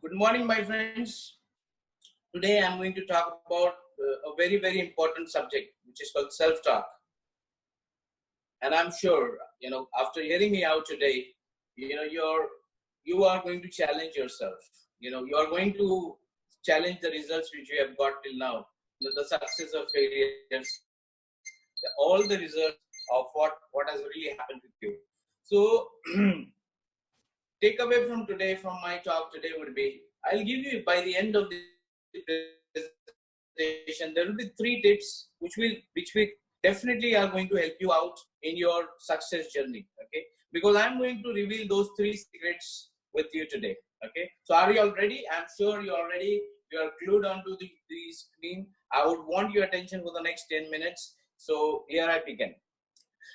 Good morning, my friends. Today I'm going to talk about a very, very important subject, which is called self-talk. And I'm sure, after hearing me out today, you are going to challenge yourself. You are going to challenge the results which you have got till now, the success or failures, all the results of what has really happened with you. So, take away from today, from my talk today would be, I'll give you by the end of the presentation, there will be 3 tips which will definitely are going to help you out in your success journey. Okay, because I'm going to reveal those 3 secrets with you today. Okay, so are you all ready? I'm sure you're all ready. You are glued onto the screen. I would want your attention for the next 10 minutes. So here I begin.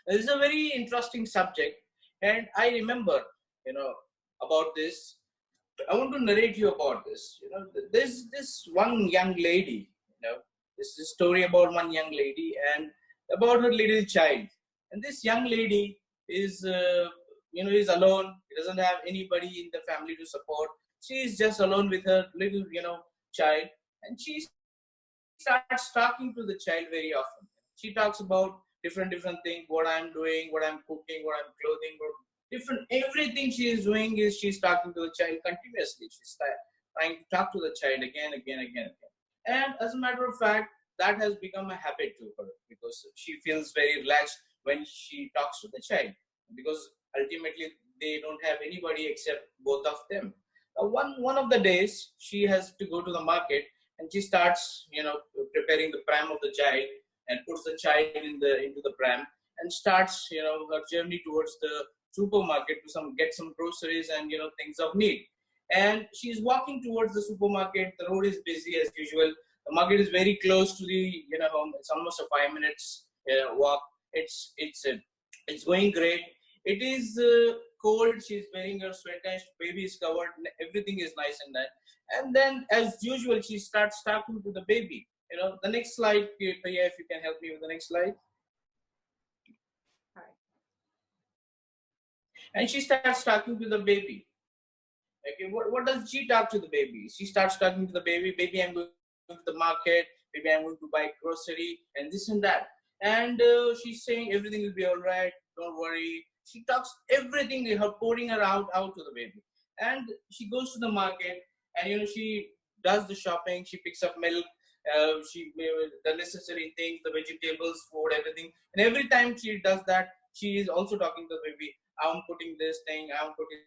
This is a very interesting subject, and I remember, about this. I want to narrate you about this. There's this one young lady. This is a story about one young lady and about her little child. And this young lady is, is alone. She doesn't have anybody in the family to support. She is just alone with her little, child, and she starts talking to the child very often. She talks about different things, what I'm doing, what I'm cooking, what I'm clothing, what different everything she is doing is she's talking to the child continuously. She's trying to talk to the child again. And as a matter of fact, that has become a habit to her because she feels very relaxed when she talks to the child, because ultimately they don't have anybody except both of them. One of the days she has to go to the market, and she starts preparing the pram of the child and puts the child into the pram and starts her journey towards the supermarket to get some groceries and things of need. And she's walking towards the supermarket. The road is busy as usual. The market is very close to the home. It's almost a 5 minutes walk. It's going great. It is cold. She's wearing her sweater. Baby is covered. Everything is nice and that. And then, as usual, she starts talking to the baby. The next slide, Priya, if you can help me with the next slide. And she starts talking to the baby. Okay, what does she talk to the baby? She starts talking to the baby. Baby, I'm going to the market. Baby, I'm going to buy grocery and this and that. And she's saying everything will be all right. Don't worry. She talks everything, her pouring her out to the baby. And she goes to the market, and she does the shopping. She picks up milk. The necessary things, the vegetables, food, everything. And every time she does that, she is also talking to the baby. I'm putting this thing. I'm putting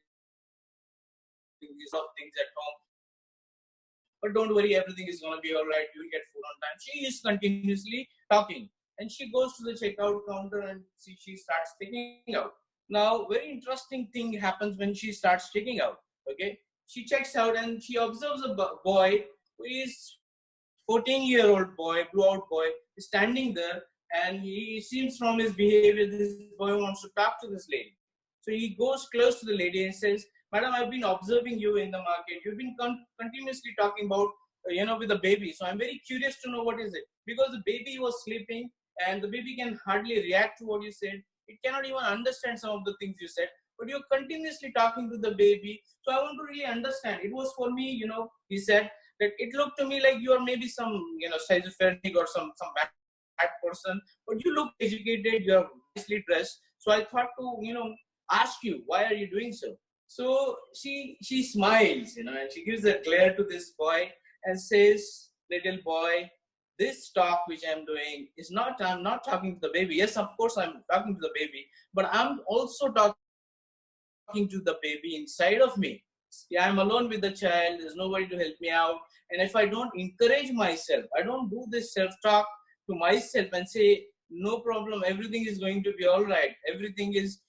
these things at home. But don't worry, everything is going to be all right. You'll get food on time. She is continuously talking. And she goes to the checkout counter and she starts checking out. Now, very interesting thing happens when she starts checking out. Okay, she checks out and she observes a boy who is 14-year-old boy, blue-out boy, is standing there, and he seems from his behavior, this boy wants to talk to this lady. So he goes close to the lady and says, "Madam, I've been observing you in the market. You've been continuously talking about, with the baby. So I'm very curious to know what is it." Because the baby was sleeping and the baby can hardly react to what you said. It cannot even understand some of the things you said. But you're continuously talking to the baby. So I want to really understand. It was for me, he said, that it looked to me like you are maybe some, schizophrenic or some bad person. But you look educated. You are nicely dressed. So I thought to, ask you, why are you doing so? So she smiles, and she gives a glare to this boy and says, "Little boy, this talk which I'm doing is I'm not talking to the baby. Yes, of course I'm talking to the baby, but I'm also talking to the baby inside of me. Yeah, I'm alone with the child. There's nobody to help me out. And if I don't encourage myself, I don't do this self-talk to myself and say, no problem, everything is going to be all right. Everything is,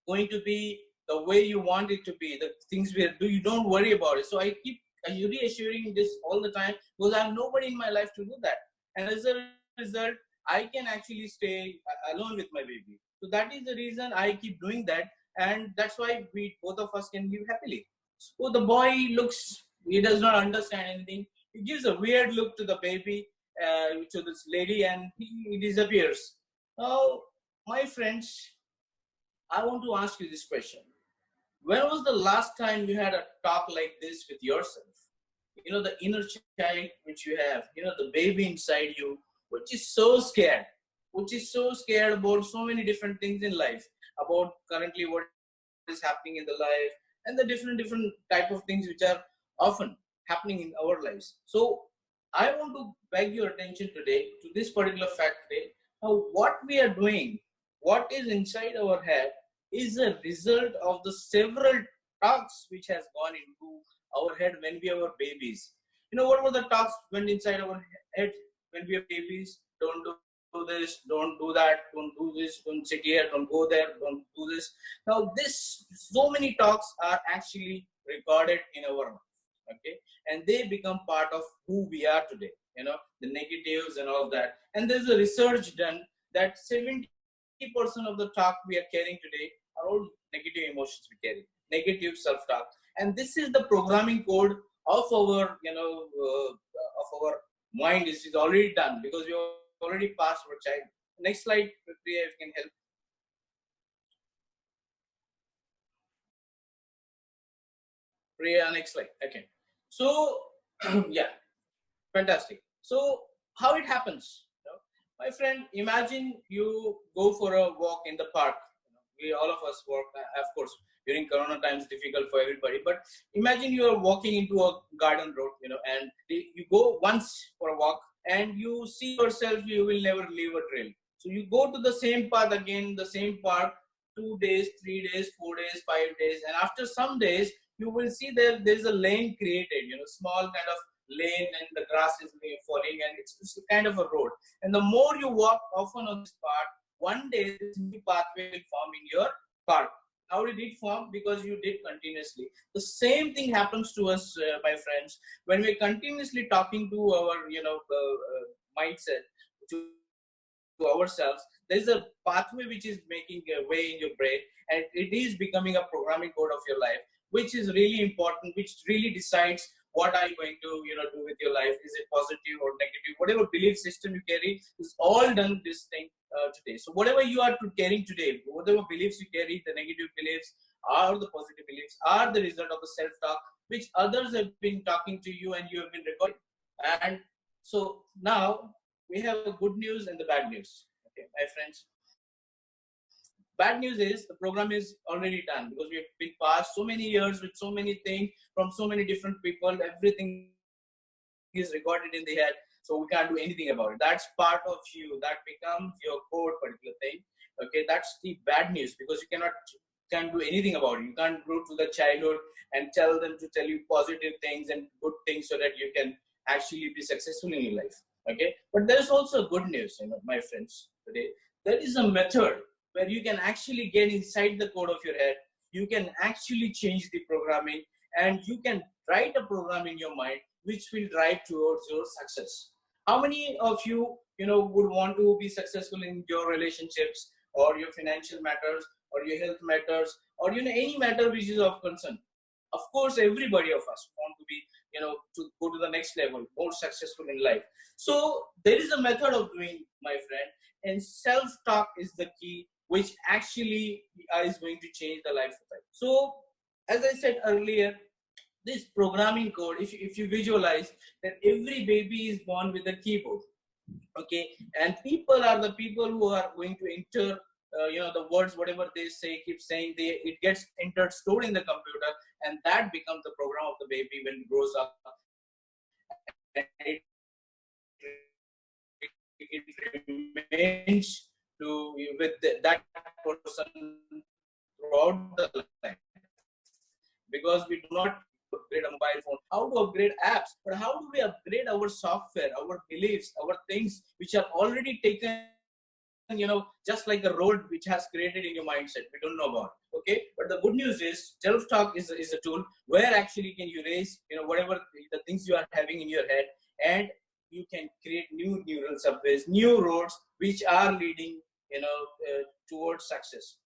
going to be the way you want it to be. The things we do, you don't worry about it." So I keep reassuring this all the time because I have nobody in my life to do that. And as a result, I can actually stay alone with my baby. So that is the reason I keep doing that. And that's why we both of us can live happily. So the boy he does not understand anything. He gives a weird look to the baby, to this lady, and he disappears. Now, my friends, I want to ask you this question. When was the last time you had a talk like this with yourself? The inner child which you have, the baby inside you, which is so scared, about so many different things in life, about currently what is happening in the life, and the different type of things which are often happening in our lives. So I want to beg your attention today to this particular fact today. Now, what we are doing, what is inside our head, is a result of the several talks which has gone into our head when we were babies. What were the talks went inside our head when we were babies? Don't do this, don't do that, don't do this, don't sit here, don't go there, don't do this. Now, so many talks are actually recorded in our mind, okay, and they become part of who we are today. The negatives and all of that. And there's a research done that 70% of the talk we are carrying today are all negative emotions we carry, negative self-talk, and this is the programming code of our, of our mind is already done because we already passed our child. Next slide, Priya, if you can help. Priya, next slide. Okay. So, yeah, fantastic. So, how it happens? My friend, imagine you go for a walk in the park. We all of us walk, of course, during Corona times, difficult for everybody. But imagine you are walking into a garden road, and you go once for a walk, and you see yourself, you will never leave a trail. So you go to the same path again, the same park, 2 days, 3 days, 4 days, 5 days, and after some days, you will see there's a lane created, small kind of lane, and the grass is falling, and it's kind of a road. And the more you walk often on this path, one day this new pathway will form in your park. How did it form? Because you did continuously. The same thing happens to us, my friends, when we're continuously talking to our, mindset, to ourselves. There is a pathway which is making a way in your brain, and it is becoming a programming code of your life, which is really important, which really decides what are you going to do with your life. Is it positive or negative? Whatever belief system you carry is all done this thing today. So whatever you are carrying today, whatever beliefs you carry, the negative beliefs or the positive beliefs, are the result of the self-talk which others have been talking to you and you have been recording. And so now we have a good news and the bad news. Okay, my friends. Bad news is the program is already done because we have been past so many years with so many things from so many different people. Everything is recorded in the head, so we can't do anything about it. That's part of you. That becomes your core particular thing. Okay, that's the bad news because you can't do anything about it. You can't go to the childhood and tell them to tell you positive things and good things so that you can actually be successful in your life. Okay, but there's also good news, my friends. Today there is a method where you can actually get inside the code of your head. You can actually change the programming, and you can write a program in your mind which will drive towards your success. How many of you, would want to be successful in your relationships or your financial matters or your health matters or any matter which is of concern? Of course, everybody of us want to be, to go to the next level, more successful in life. So there is a method of doing, my friend, and self-talk is the key, which actually is going to change the life of life. So, as I said earlier, this programming code, if you visualize that every baby is born with a keyboard, okay, and people are the people who are going to enter the words, whatever they say, keep saying, it gets entered, stored in the computer, and that becomes the program of the baby when it grows up, and it remains with that person throughout the life, because we do not upgrade a mobile phone. How to upgrade apps, but how do we upgrade our software, our beliefs, our things which are already taken, just like the road which has created in your mindset. We don't know about. Okay, but the good news is self-talk is a tool where actually can you raise, whatever the things you are having in your head, and you can create new neural subways, new roads which are leading, towards success.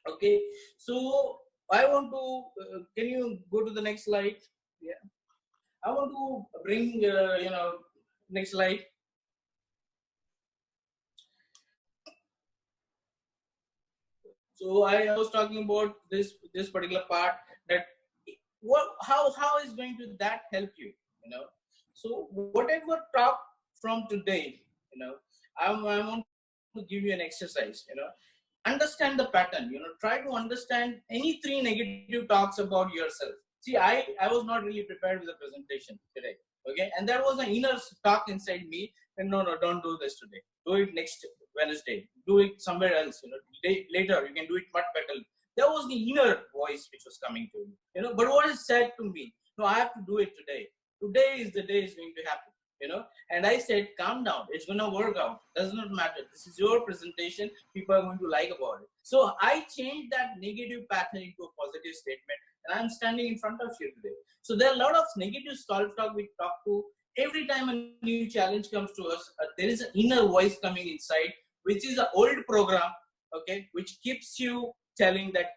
Okay, so I want to, can you go to the next slide? Yeah. I want to bring, next slide. So I was talking about this particular part how is going to that help you? So whatever talk from today, I want to give you an exercise. Understand the pattern. Try to understand any three negative talks about yourself. See, I was not really prepared with the presentation today. Okay, and there was an inner talk inside me. And no, don't do this today. Do it next Wednesday. Do it somewhere else. Later you can do it much better. There was the inner voice which was coming to me. But what is said to me? No, I have to do it today. Today is the day it's going to happen. And I said, calm down. It's going to work out. Does not matter. This is your presentation. People are going to like about it. So I changed that negative pattern into a positive statement. And I'm standing in front of you today. So there are a lot of negative self-talk we talk to. Every time a new challenge comes to us, there is an inner voice coming inside, which is an old program, okay, which keeps you telling that,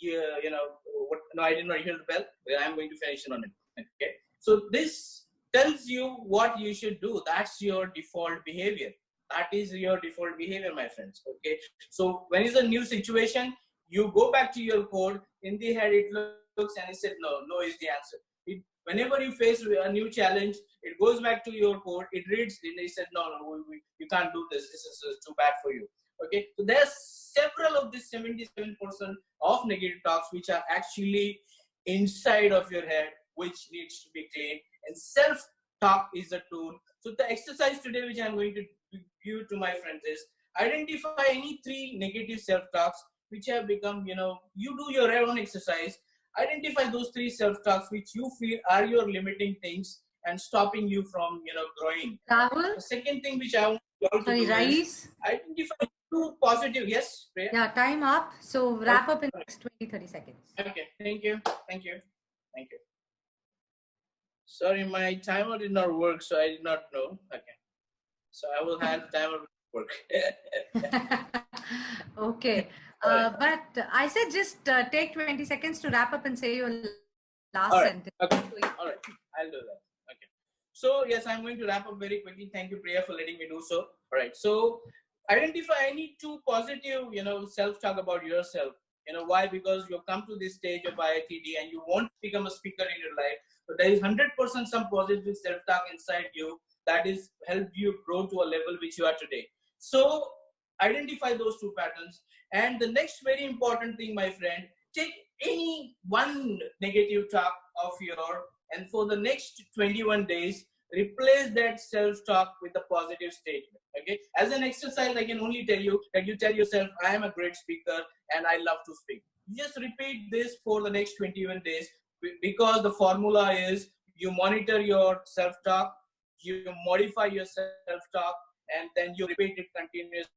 no, I did not hear the bell. I'm going to finish it on it. Okay. So this tells you what you should do. That's your default behavior. That is your default behavior, my friends. Okay. So when it's a new situation, you go back to your code. In the head, it looks and it said, no is the answer. Whenever you face a new challenge, it goes back to your code. It reads, and it said, no, you can't do this. This is too bad for you. Okay. So there's several of these 77% of negative talks which are actually inside of your head, which needs to be cleaned. And self-talk is a tool. So the exercise today, which I'm going to give to my friends, is identify any three negative self-talks which have become, you do your own exercise. Identify those three self-talks which you feel are your limiting things and stopping you from, growing. Rahul? The second thing which I want to do is identify two positive. Yes, Priya? Yeah, time up. So wrap up in the next 20-30 seconds. Okay, thank you. Sorry, my timer did not work, so I did not know. Okay. So I will have the timer work. Okay. But I said just take 20 seconds to wrap up and say your last sentence. Okay. All right. I'll do that. Okay. So yes, I'm going to wrap up very quickly. Thank you, Priya, for letting me do so. All right. So identify any two positive, self-talk about yourself. Why? Because you've come to this stage of IITD and you want to become a speaker in your life. So there is 100% some positive self-talk inside you that is helped you grow to a level which you are today. So identify those two patterns. And the next very important thing, my friend, take any one negative talk of your, and for the next 21 days, replace that self-talk with a positive statement. Okay. As an exercise, I can only tell you that you tell yourself, I am a great speaker and I love to speak. You just repeat this for the next 21 days because the formula is you monitor your self-talk, you modify your self-talk, and then you repeat it continuously.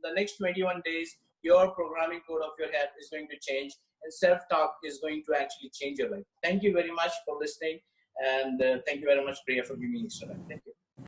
The next 21 days, your programming code of your head is going to change and self-talk is going to actually change your life. Thank you very much for listening. And thank you very much, Priya, for giving me this time. Thank you.